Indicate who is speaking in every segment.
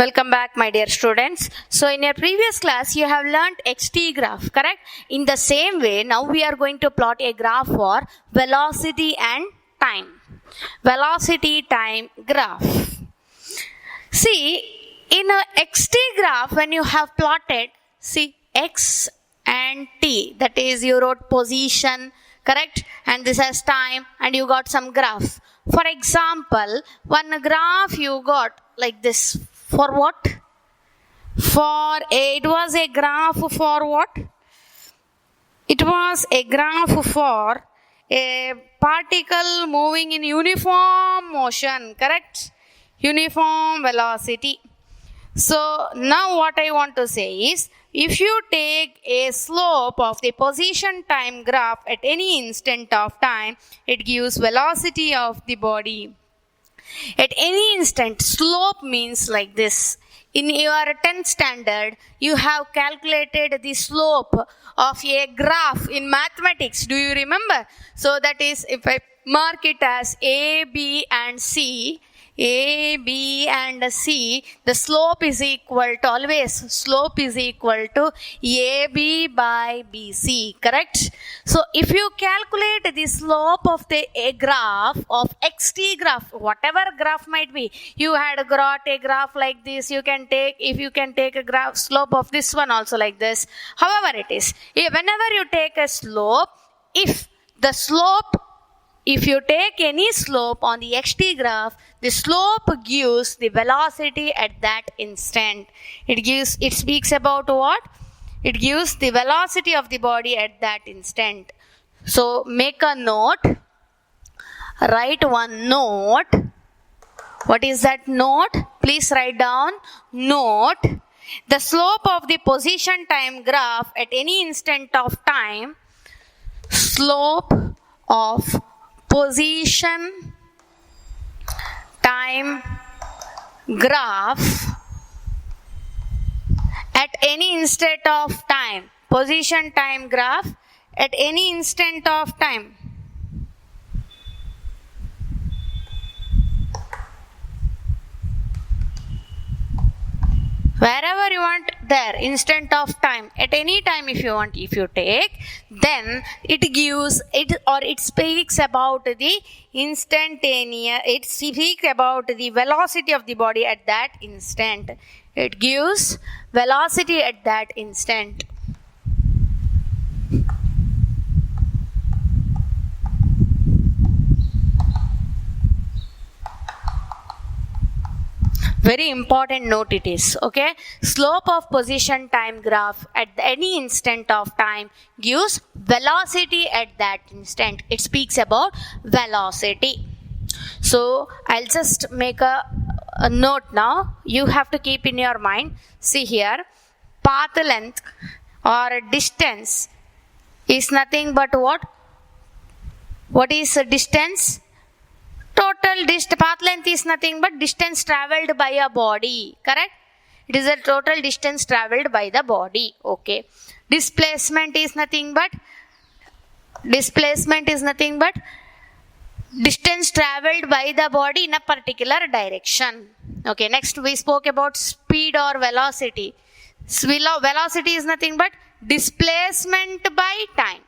Speaker 1: Welcome back, my dear students. So in your previous class, you have learnt xt graph, correct? In the same way, now we are going to plot a graph for velocity and time. Velocity time graph. See, in a xt graph, when you have plotted, see, x and t, that is you wrote position, correct? And this has time, and you got some graph. For example, one graph you got like this. For what? It was a graph for what? It was a graph for a particle moving in uniform motion, correct? Uniform velocity. So now what I want to say is, if you take a slope of the position time graph at any instant of time, it gives velocity of the body. At any instant, slope means like this. In your 10th standard, you have calculated the slope of a graph in mathematics. Do you remember? So that is, if I mark it as A, B and C, A, B and C, the slope is equal to, always slope is equal to AB by BC, correct? So if you calculate the slope of the graph of xt graph, whatever graph might be, you had got a graph like this, you can take, if you can take a graph slope of this one also like this, however it is, whenever you take a slope, if you take any slope on the xt graph, the slope gives the velocity at that instant. It speaks about what? It gives the velocity of the body at that instant. So make a note. Write one note. What is that note? Please write down note. The slope of the position time graph at any instant of time. Slope of position time graph at any instant of time. Position time graph at any instant of time. Wherever you want, there, instant of time, at any time if you want, if you take, then it gives, it speaks about the instantaneous, it speaks about the velocity of the body at that instant. It gives velocity at that instant. Very important note it is, okay? Slope of position time graph at any instant of time gives velocity at that instant. It speaks about velocity. So I'll just make a note now. You have to keep in your mind. See here, path length or distance is nothing but what? What is distance? Total path length is nothing but distance travelled by a body, correct? It is a total distance travelled by the body, okay? Displacement is nothing but distance travelled by the body in a particular direction. Okay, next we spoke about speed or velocity. Velocity is nothing but displacement by time.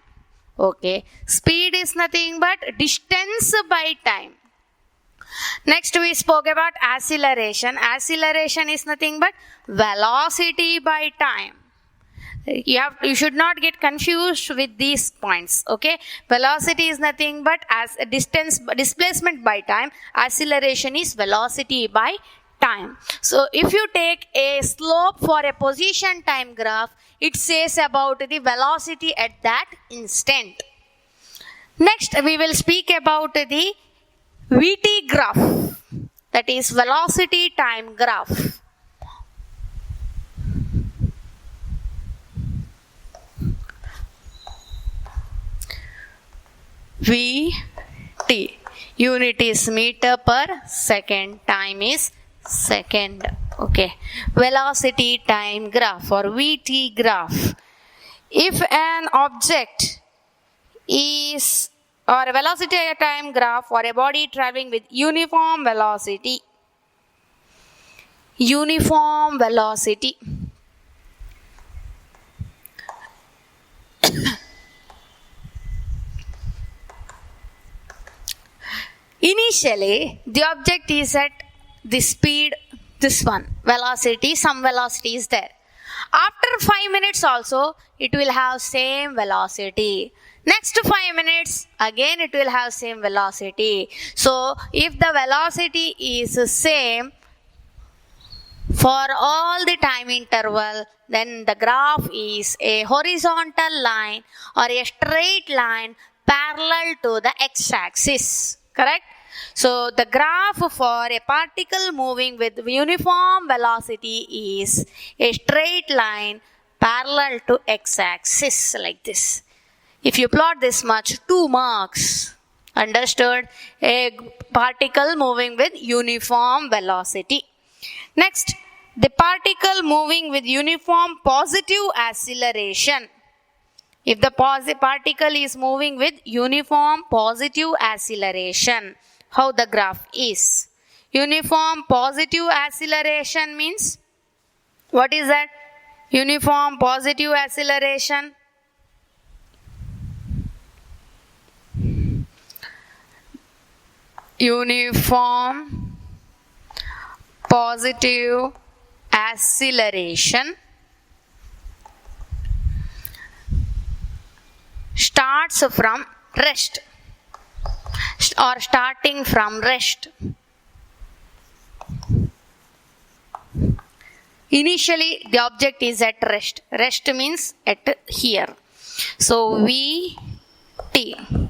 Speaker 1: Okay, speed is nothing but distance by time. Next we spoke about acceleration. Acceleration is nothing but velocity by time. You should not get confused with these points, okay? Velocity is nothing but as a displacement by time. Acceleration is velocity by time. So if you take a slope for a position time graph, it says about the velocity at that instant. Next we will speak about the VT graph, that is velocity time graph. VT, unit is meter per second, time is second, okay. Velocity time graph or VT graph. If an object is, or a velocity time graph for a body traveling with uniform velocity. uniform velocity. Initially, the object is at the speed, this one, velocity, some velocity is there. After 5 minutes also, it will have same velocity. Next 5 minutes, again it will have same velocity. So, if the velocity is same for all the time interval, then the graph is a horizontal line or a straight line parallel to the x-axis. Correct? So, the graph for a particle moving with uniform velocity is a straight line parallel to x-axis like this. If you plot this much, 2 marks. Understood? A particle moving with uniform velocity. Next, the particle moving with uniform positive acceleration. If the particle is moving with uniform positive acceleration, how the graph is? Uniform positive acceleration means, what is that? Uniform positive acceleration. Uniform positive acceleration starts from rest or starting from rest. Initially, the object is at rest. Rest means at here. So, Vt,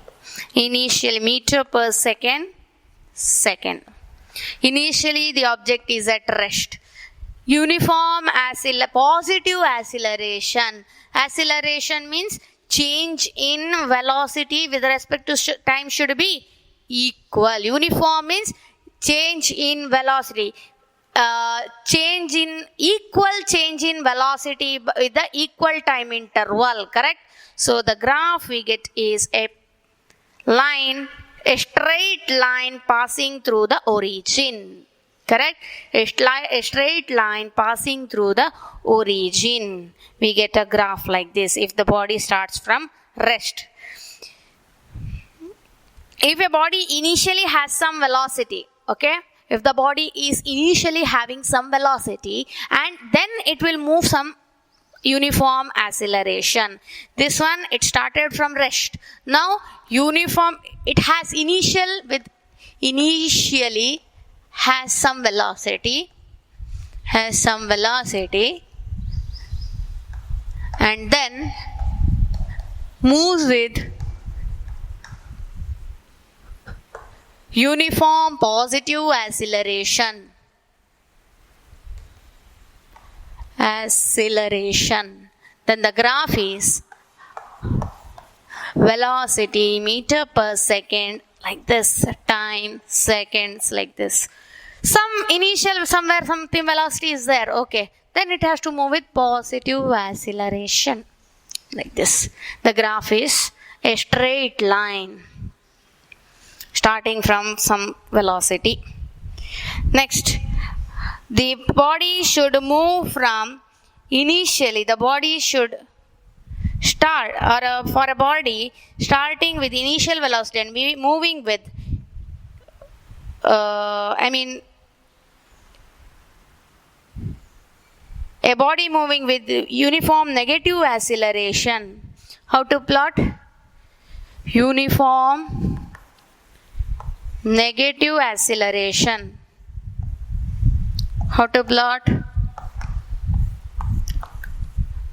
Speaker 1: initial meter per second, second. Initially, the object is at rest. Uniform positive acceleration. Acceleration means change in velocity with respect to time should be equal. Uniform means change in velocity. Change in velocity with the equal time interval. Correct? So, the graph we get is a line, a straight line passing through the origin. Correct? A straight line passing through the origin. We get a graph like this if the body starts from rest. If a body initially has some velocity, okay? If the body is initially having some velocity and then it will move some uniform acceleration. This one, it started from rest. Now, uniform, it has initially has some velocity, and then moves with uniform positive acceleration. Then the graph is velocity meter per second like this, time seconds like this. Some initial somewhere something velocity is there, okay. Then it has to move with positive acceleration like this. The graph is a straight line starting from some velocity. Next, the body should move from initially, the body should start, or for a body starting with initial velocity and moving with, a body moving with uniform negative acceleration. How to plot? Uniform negative acceleration. How to plot?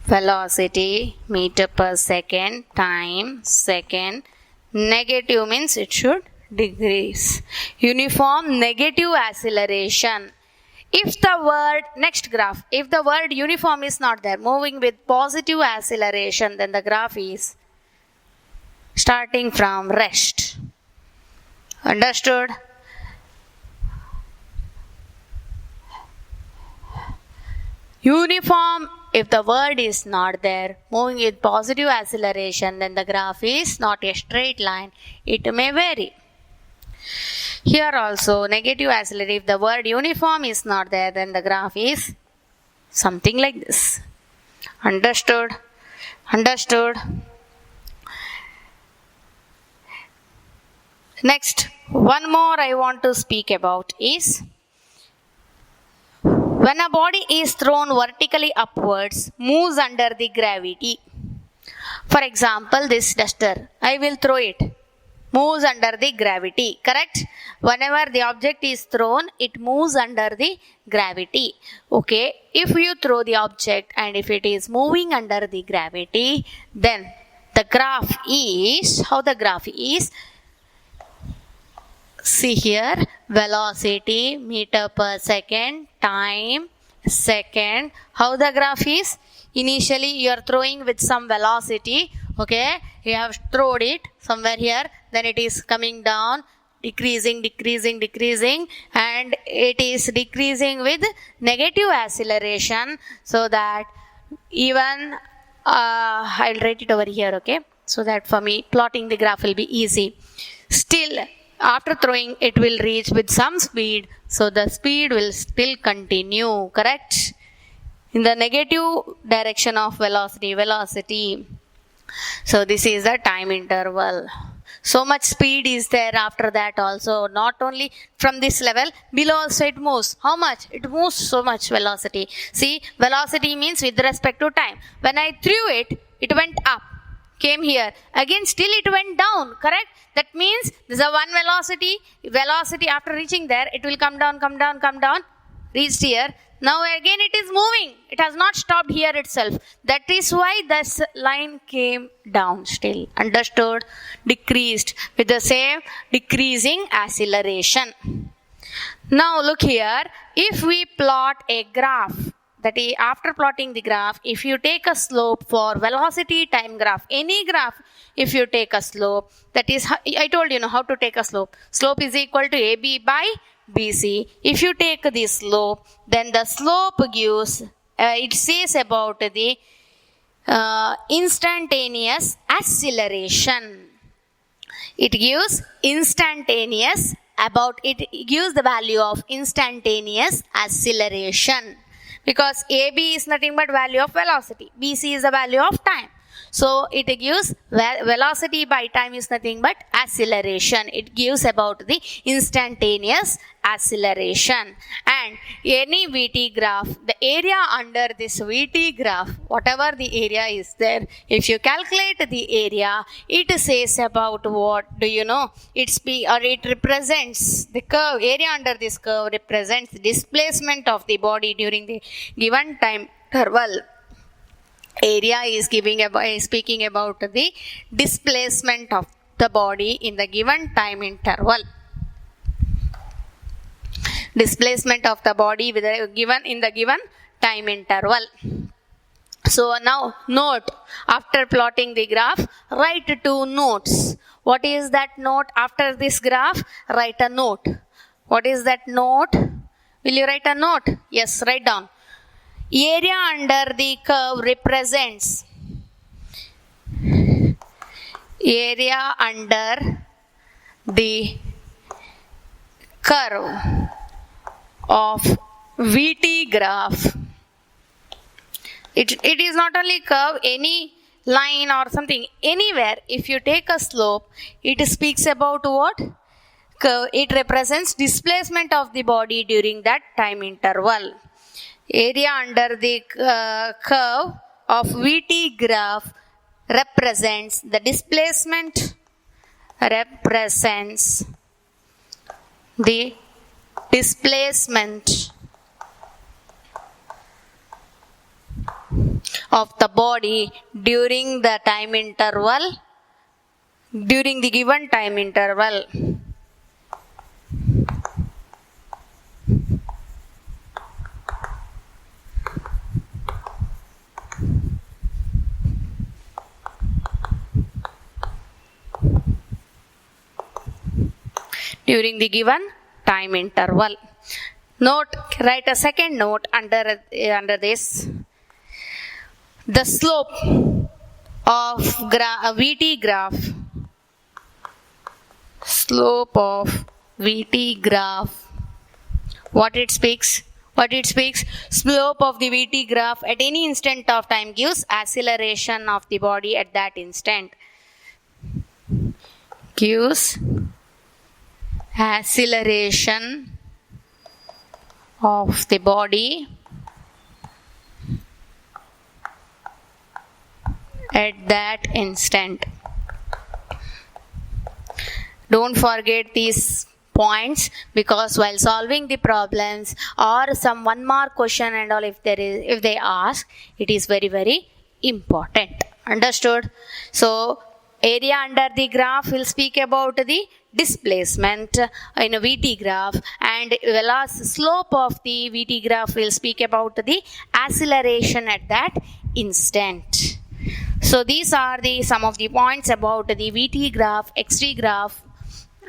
Speaker 1: Velocity, meter per second, time, second. Negative means it should decrease. Uniform negative acceleration. If the word, next graph, if the word uniform is not there, moving with positive acceleration, then the graph is starting from rest. Understood? Uniform, if the word is not there, moving with positive acceleration, then the graph is not a straight line. It may vary. Here also negative accelerator, if the word uniform is not there, then the graph is something like this. Understood? Understood? Next, one more I want to speak about is when a body is thrown vertically upwards, moves under the gravity. For example, this duster, I will throw it. Moves under the gravity, correct? Whenever the object is thrown, it moves under the gravity. Okay, if you throw the object and if it is moving under the gravity, then the graph is, how the graph is, see here, velocity, meter per second, time, second. How the graph is? Initially you are throwing with some velocity, okay, you have thrown it somewhere here, then it is coming down, decreasing, and it is decreasing with negative acceleration, so that even I'll write it over here, okay, so that for me plotting the graph will be easy. Still, after throwing, it will reach with some speed, so the speed will still continue, correct? In the negative direction of velocity. So this is the time interval. So much speed is there after that also. Not only from this level, below also it moves. How much? It moves so much velocity. See, velocity means with respect to time. When I threw it, it went up, came here. Again, still it went down, correct? That means this is a one velocity. Velocity after reaching there, it will come down, reached here. Now again it is moving. It has not stopped here itself. That is why this line came down still. Understood? Decreased with the same decreasing acceleration. Now look here. If we plot a graph, that is after plotting the graph, if you take a slope for velocity time graph, any graph, if you take a slope, that is, I told you how to take a slope. Slope is equal to AB by BC. If you take the slope, then the slope gives, it says about the instantaneous acceleration. It gives instantaneous, it gives the value of instantaneous acceleration. Because AB is nothing but value of velocity. BC is the value of time. So it gives velocity by time is nothing but acceleration. It gives about the instantaneous acceleration. And any VT graph, the area under this VT graph, whatever the area is there, if you calculate the area, it says about what, do you know? It represents the curve. Area under this curve represents displacement of the body during the given time interval. Area is speaking about the displacement of the body in the given time interval. Displacement of the body in the given time interval. So now note, after plotting the graph, write 2 notes. What is that note? After this graph, write a note. What is that note? Will you write a note? Yes, write down. Area under the curve represents area under the curve of VT graph. It is not only curve, any line or something, anywhere. If you take a slope, it speaks about what? Curve. It represents displacement of the body during that time interval. Area under the curve of VT graph represents the displacement, of the body during the time interval, during the given time interval. During the given time interval. Note, write a second note under this. The slope of VT graph, slope of VT graph. What it speaks? Slope of the VT graph at any instant of time gives acceleration of the body at that instant. Gives acceleration of the body at that instant. Don't forget these points, because while solving the problems or some 1 mark question and all, if they ask, it is very, very important. Understood? So area under the graph will speak about the displacement in a VT graph, and slope of the VT graph will speak about the acceleration at that instant. So these are some of the points about the VT graph, XT graph,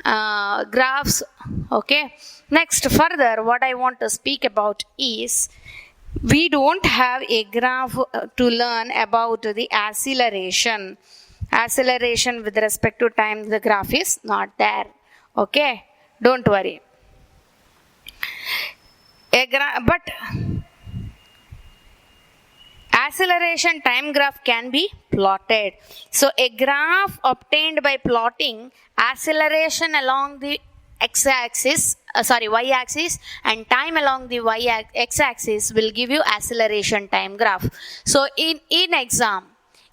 Speaker 1: graphs. Okay. Next, further, what I want to speak about is, we don't have a graph to learn about the acceleration. Acceleration with respect to time, the graph is not there. Okay. Don't worry. But acceleration time graph can be plotted. So a graph obtained by plotting acceleration along the y-axis and time along the x-axis will give you acceleration time graph. So in exam,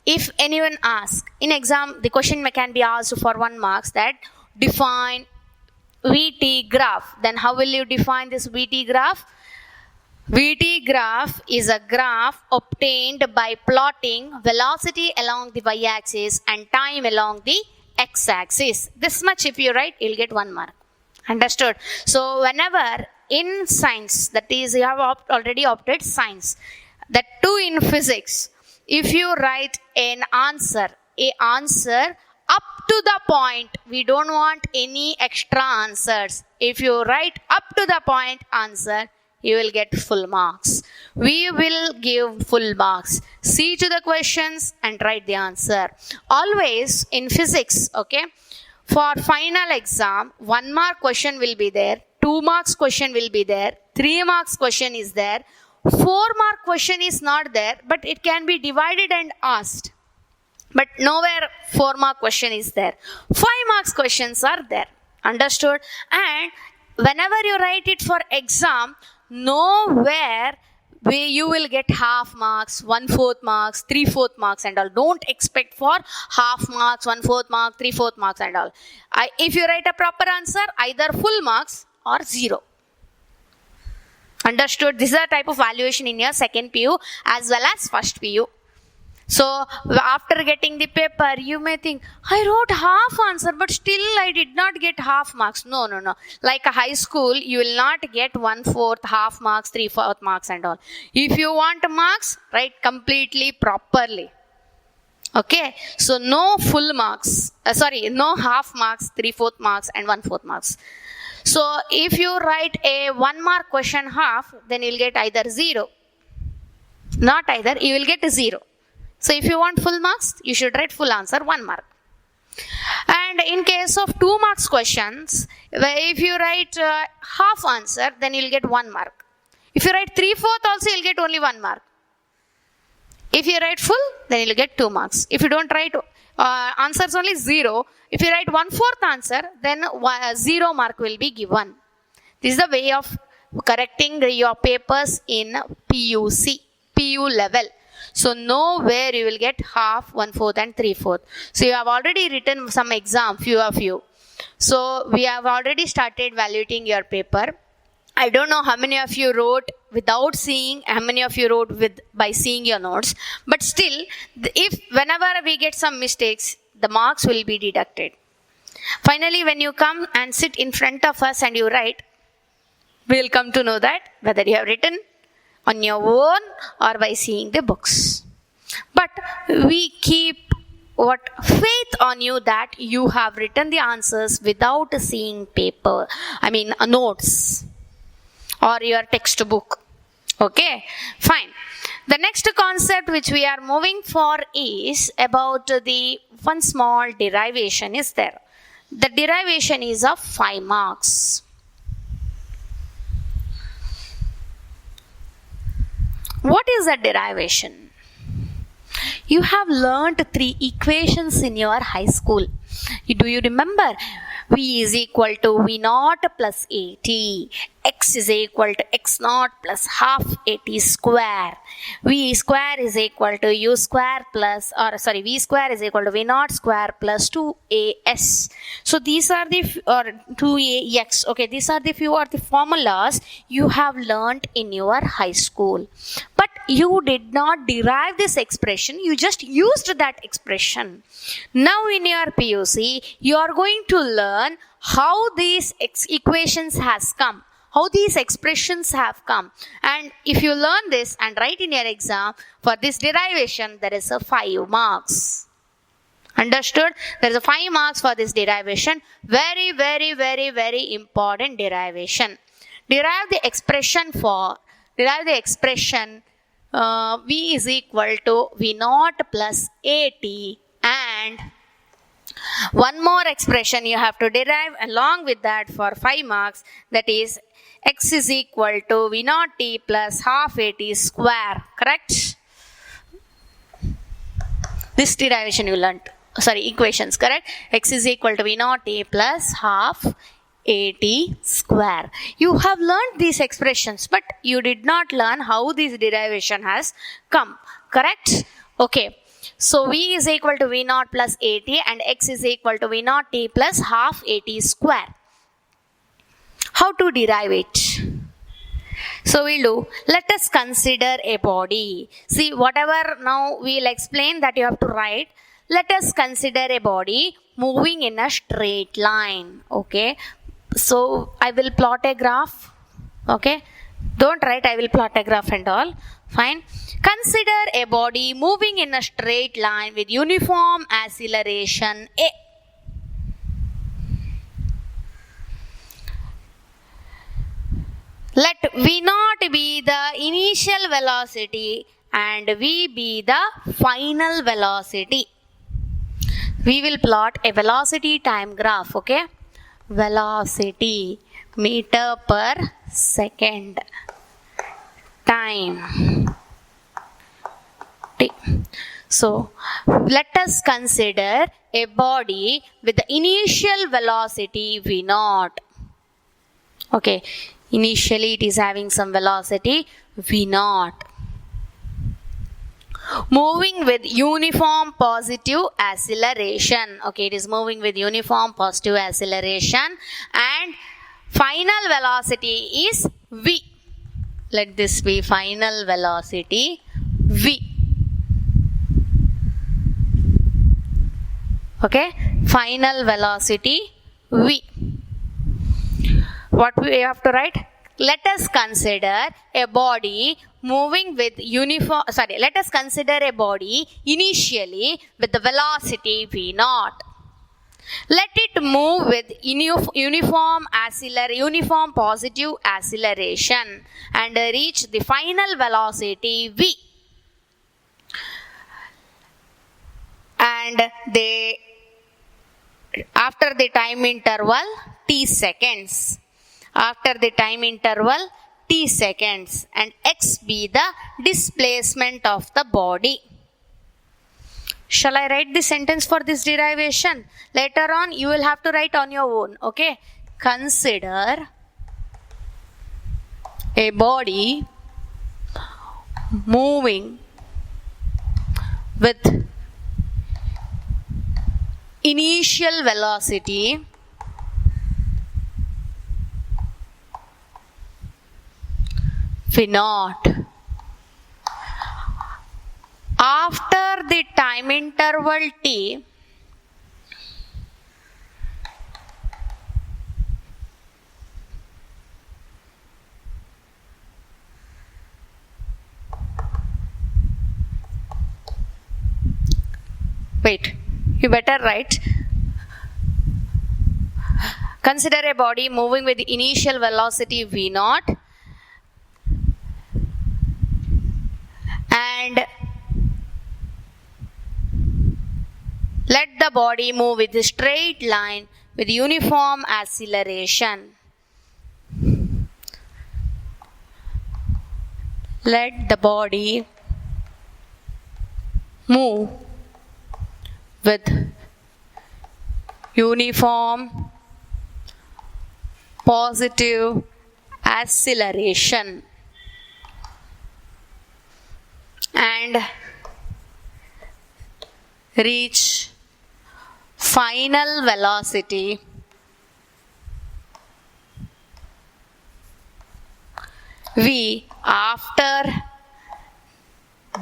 Speaker 1: if anyone asks, in exam the question can be asked for 1 mark, that define VT graph. Then how will you define this VT graph? VT graph is a graph obtained by plotting velocity along the y-axis and time along the x-axis. This much if you write, you'll get 1 mark. Understood? So whenever in science, that is, you have already opted science, that too in physics, if you write an answer up to the point, we don't want any extra answers. If you write up to the point answer, you will get full marks. We will give full marks. See to the questions and write the answer. Always in physics, okay, for final exam, 1 mark question will be there, 2 marks question will be there, 3 marks question is there, 4 mark question is not there, but it can be divided and asked. But nowhere 4 mark question is there. 5 marks questions are there. Understood? And whenever you write it for exam, nowhere you will get half marks, 1/4 marks, 3/4 marks and all. Don't expect for half marks, 1/4 mark, 3/4 marks and all. If you write a proper answer, either full marks or 0. Understood? This is a type of valuation in your second PU as well as first PU. So after getting the paper, you may think, I wrote half answer, but still I did not get half marks. No. Like a high school, you will not get 1/4, half marks, 3/4 marks and all. If you want marks, write completely properly. Okay. So no full marks, no half marks, 3/4 marks and 1/4 marks. So if you write a 1 mark question half, then you will get either 0. Not either, you will get 0. So if you want full marks, you should write full answer 1 mark. And in case of 2 marks questions, if you write half answer, then you'll get 1 mark. If you write 3/4 also, you'll get only 1 mark. If you write full, then you'll get 2 marks. If you don't write answers only, 0. If you write 1/4 answer, then 0 mark will be given. This is the way of correcting your papers in PU level. So nowhere you will get half, 1/4 and 3/4. So you have already written some exam, few of you. So we have already started evaluating your paper. I don't know how many of you wrote without seeing, how many of you wrote by seeing your notes. But still, if whenever we get some mistakes, the marks will be deducted. Finally, when you come and sit in front of us and you write, we will come to know that whether you have written on your own or by seeing the books. But we keep faith on you that you have written the answers without seeing notes or your textbook. Okay, fine. The next concept which we are moving for is about the one small derivation is there. The derivation is of 5 marks. What is the derivation? You have learnt 3 equations in your high school. Do you remember? V is equal to V naught plus AT. X is equal to X naught plus half AT square. V square is equal to U square plus, V square is equal to V naught square plus 2AS. So these are the, 2AX. Okay, these are the few of the formulas you have learnt in your high school. But you did not derive this expression, you just used that expression. Now in your PUC, you are going to learn how these equations has come, how these expressions have come. And if you learn this and write in your exam, for this derivation, there is a 5 marks. Understood? There is a 5 marks for this derivation. Very, very, very, very important derivation. Derive the expression V is equal to V naught plus AT, and one more expression you have to derive along with that for 5 marks, that is X is equal to V naught T plus half AT square. Correct? This derivation you learnt. Equations, correct? X is equal to V naught T plus half AT square. You have learnt these expressions, but you did not learn how this derivation has come. Correct? Okay. So V is equal to V naught plus AT and X is equal to V naught T plus half AT square. How to derive it? So we'll do, let us consider a body. See, whatever now we'll explain that you have to write. Let us consider a body moving in a straight line. Okay. So I will plot a graph. Okay. Don't write, I will plot a graph and all. Fine. Consider a body moving in a straight line with uniform acceleration A. Let V naught be the initial velocity and V be the final velocity. We will plot a velocity time graph. Okay. Velocity meter per second. Time T. So let us consider a body with the initial velocity V naught. Okay, initially it is having some velocity V naught, moving with uniform positive acceleration. Okay, it is moving with uniform positive acceleration and final velocity is V. Let this be final velocity V. Okay, final velocity V. What we have to write? Let us consider a body moving with let us consider a body initially with the velocity V naught. Let it move with uniform positive acceleration and reach the final velocity V. And after the time interval T seconds. After the time interval T seconds, and X be the displacement of the body. Shall I write the sentence for this derivation? Later on you will have to write on your own. Okay. Consider a body moving with initial velocity V naught. After the time interval T, wait, you better write. Consider a body moving with the initial velocity V naught and let the body move with a straight line with uniform acceleration. Let the body move with uniform positive acceleration and reach final velocity v after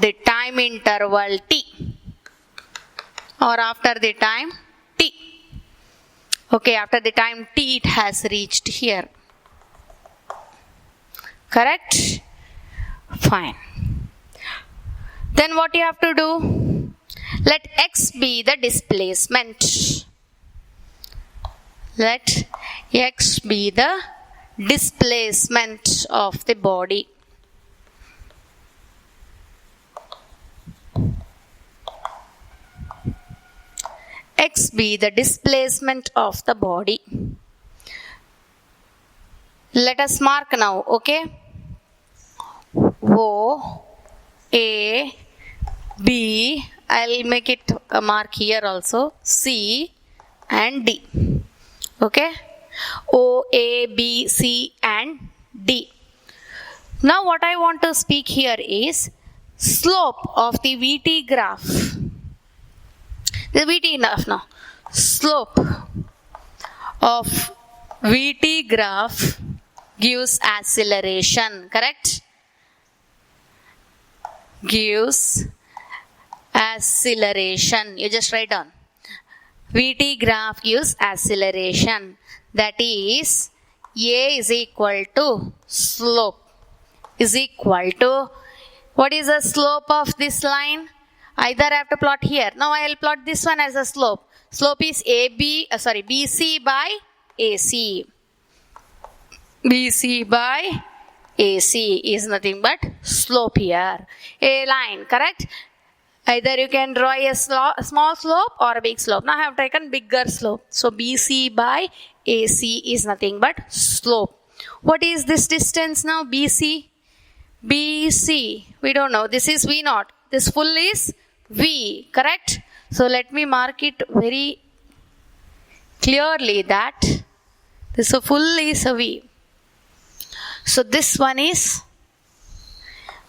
Speaker 1: the time interval t or after the time t. Okay, after the time t it has reached here. Correct? Fine. Then what you have to do? Let x be the displacement. Let x be the displacement of the body. X be the displacement of the body. Let us mark now, okay? O, A, B, I'll make it a mark here also, C and D. Okay? O, A, B, C and D. Now what I want to speak here is slope of the VT graph. The VT enough now. Slope of VT graph gives acceleration, correct? Gives acceleration. You just write down. VT graph gives acceleration. That is, A is equal to slope is equal to, what is the slope of this line? Either I have to plot here. Now I will plot this one as a slope. Slope is BC by AC. BC by AC is nothing but slope here. A line, correct? Either you can draw a small slope or a big slope. Now I have taken bigger slope. So BC by AC is nothing but slope. What is this distance now? BC? BC. We don't know. This is V naught. This full is V. Correct? So let me mark it very clearly that this full is a V. So this one is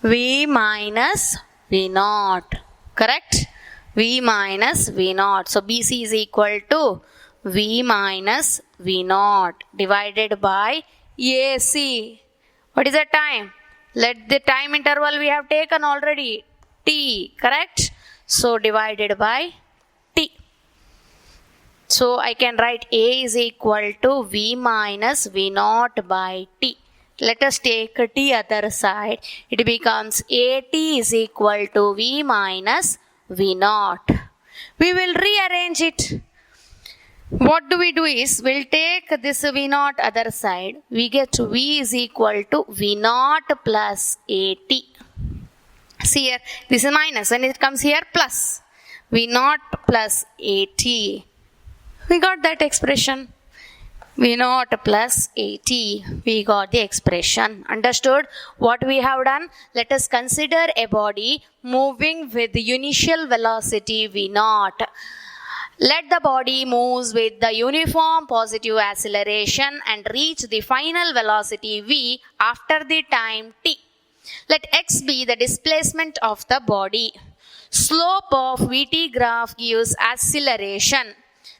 Speaker 1: V minus V naught. Correct? V minus V naught. So BC is equal to V minus V naught divided by AC. What is the time? Let the time interval we have taken already. T. Correct? So divided by T. So I can write A is equal to V minus V naught by T. Let us take T other side. It becomes AT is equal to V minus V naught. We will rearrange it. What do we do is, we'll take this V naught other side. We get V is equal to V naught plus AT. See here, this is minus. When it comes here, plus. V naught plus AT. We got that expression. V naught plus AT. We got the expression. Understood what we have done? Let us consider a body moving with the initial velocity V naught. Let the body moves with the uniform positive acceleration and reach the final velocity V after the time t. Let x be the displacement of the body. Slope of VT graph gives acceleration.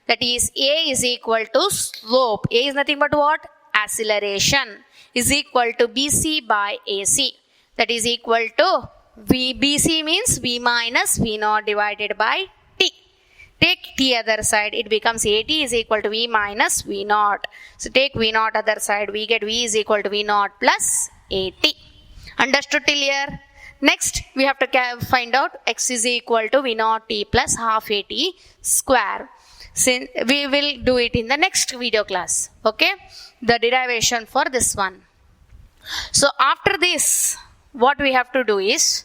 Speaker 1: That is, A is equal to slope. A is nothing but what? Acceleration is equal to BC by AC. That is equal to BC means V minus V naught divided by T. Take T other side, it becomes AT is equal to V minus V naught. So take V naught other side, we get V is equal to V naught plus AT. Understood till here? Next, we have to find out x is equal to V naught T plus half AT square. Since we will do it in the next video class. Okay? The derivation for this one. So after this, what we have to do is,